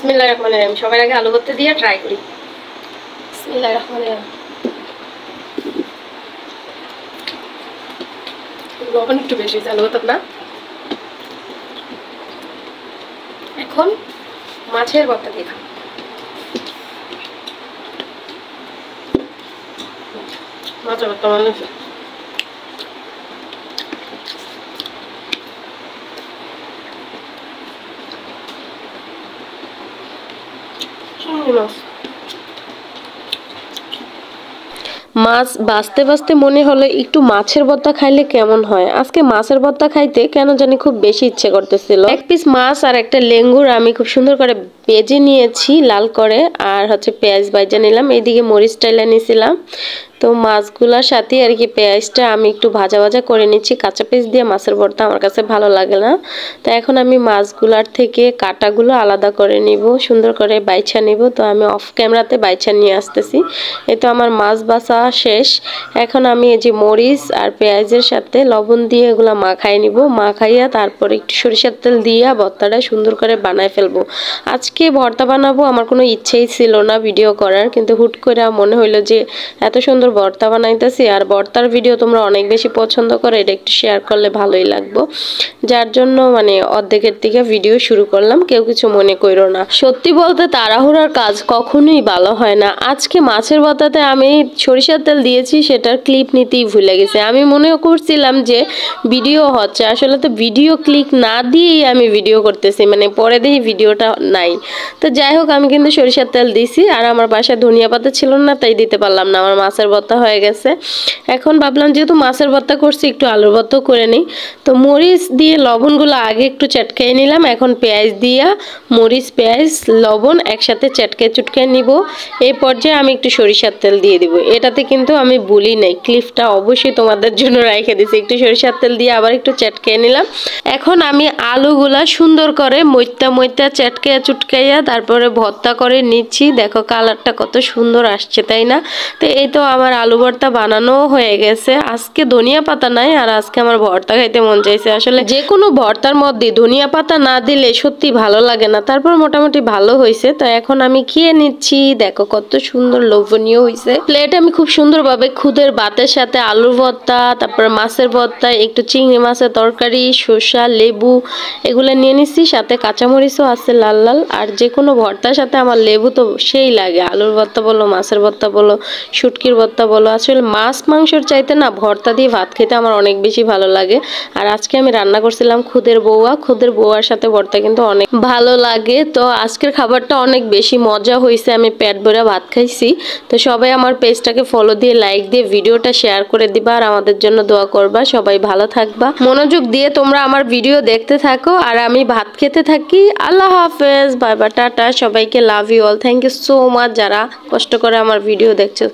বিসমিল্লাহির রহমানির রহিম। সবার আগে আলু ভর্তা দিয়ে ট্রাই করি। বিসমিল্লাহির রহমানির রহিম। লবণ একটু বেশি হয়েছে আলু ভর্তা না। এখন মাছের ভর্তা দিয়ে খাবো। মাছের ভর্তা মানে মাছ বাছতে বাছতে মনে হলো একটু মাছের ভর্তা খাইলে কেমন হয়। আজকে মাছের ভর্তা খাইতে কেন জানি খুব বেশি ইচ্ছে করতেছিল। এক পিস মাছ আর একটা লেঙ্গুর আমি খুব সুন্দর করে ভেজে নিয়েছি লাল করে, আর পেঁয়াজ ভাজা নিলাম, এইদিকে মরিচ টাইলা নিয়েছিলাম। তো মাছগুলোর সাথে আর কি পেঁয়াজটা আমি একটু ভাজা ভাজা করে নিচ্ছি। কাঁচা পেঁয়াজ দিয়ে মাছের ভর্তা আমার কাছে ভালো লাগে না। তো এখন আমি মাছগুলার থেকে কাঁটাগুলো আলাদা করে নিব, সুন্দর করে বাইছা নিব। তো আমি অফ ক্যামেরাতে বাইছা নিয়ে আসতেছি। এই তো আমার মাছ বাছা শেষ। এখন আমি এই যে মরিচ আর পেঁয়াজের সাথে লবণ দিয়ে এগুলো মাখাই নিব। মাখাইয়া তারপরে একটু সরিষার তেল দিয়ে ভর্তাটা সুন্দর করে বানায় ফেলবো। আজকে ভর্তা বানাবো আমার কোনো ইচ্ছেই ছিল না ভিডিও করার, কিন্তু হুট করে মনে হইলো যে এত সুন্দর ভর্তা বানাইতেছি, আর ভর্তার ভিডিও তোমরা অনেক বেশি পছন্দ করো, এটা একটু শেয়ার করলে ভালোই লাগবো। যার জন্য অর্ধেকের থেকে ভিডিও শুরু করলাম, কেউ কিছু মনে করো না। সত্যি বলতে তাড়াহুড়ার কাজ কখনোই ভালো হয় না। আজকে মাছের ভর্তাতে আমি সরিষার তেল দিয়েছি, সেটার ক্লিপ নিতেই ভুলে গেছি। আমি মনে করছিলাম যে ভিডিও হচ্ছে, আসলে তো ভিডিও ক্লিক না দিয়েই আমি ভিডিও করতেছি, পরে দেখি ভিডিওটা নাই। তো যাই হোক, আমি কিন্তু সরিষার তেল দিছি, আর আমার বাসায় ধনিয়া পাতা ছিল না, তাই দিতে পারলাম না। আমার মাছের ভর্তা হয়ে গেছে। এখন ভাবলাম যেহেতু মাছের ভর্তা করছি একটু আলুর ভর্তা করে নিই। তো মরিচ দিয়ে লবণগুলো আগে একটু চটকাই নিলাম। এখন পেঁয়াজ দিয়া মরিচ পেঁয়াজ লবণ একসাথে চটকাই নিব। এই পর্যায়ে আমি একটু সরিষার তেল দিয়ে দিব। এটাতে কিন্তু আমি ভুলি নাই, ক্লিপটা অবশ্যই তোমাদের জন্য রেখে দিছি। একটু সরিষার তেল দিয়ে আবার একটু চটকাই নিলাম। এখন আমি আলুগুলা সুন্দর করে মইত্যা চটকাইয়া তারপরে ভর্তা করে নিচ্ছি। দেখো কালারটা কত সুন্দর আসছে, তাই না? তো এই তো আমার আলু ভর্তা বানানো হয়ে গেছে। আজকে ধনিয়া পাতা নাই, আর আজকে আমার ভর্তা খাইতে মন চাইছে। আসলে যে কোনো ভর্তার মধ্যে ধনিয়া পাতা না দিলে সত্যি ভালো লাগে না। তারপর মোটামুটি ভালো হয়েছে। তো এখন আমি খেয়ে নিচ্ছি। দেখো কত সুন্দর লোভনীয় হয়েছে। প্লেটে আমি খুব সুন্দরভাবে খুদের ভাতের সাথে আলুর ভর্তা, তারপরে মাছের ভর্তা, একটু চিংড়ি মাছের তরকারি, শসা, লেবু এগুলো নিয়ে নিচ্ছি। সাথে কাঁচামরিচও আছে লাল লাল। আর যে কোনো ভর্তার সাথে আমার লেবু তো সেই লাগে। আলুর ভর্তা বলো, মাছের ভর্তা বলো, শুটকির ভর্তা বলো। আসলে মাছ মাংসর চাইতে না ভর্তা দিয়ে ভাত খেতে আমার অনেক বেশি ভালো লাগে। আর আজকে আমি রান্না করছিলাম খুদের বউয়ার সাথে ভর্তা কিন্তু অনেক ভালো লাগে। তো আজকের খাবারটা অনেক বেশি মজা হয়েছে, আমি পেট ভরে ভাত খাইছি। তো সবাই আমার পেজটাকে ফলো দিয়ে লাইক দিয়ে ভিডিওটা শেয়ার করে দিবা, আর আমাদের জন্য দোয়া করবা। সবাই ভালো থাকবা, মনোযোগ দিয়ে তোমরা আমার ভিডিও দেখতে থাকো, আর আমি ভাত খেতে থাকি। আল্লাহ হাফেজ, বাই বাই, টাটা। সবাইকে love you all. Thank you so much যারা কষ্ট করে আমার ভিডিও দেখছো।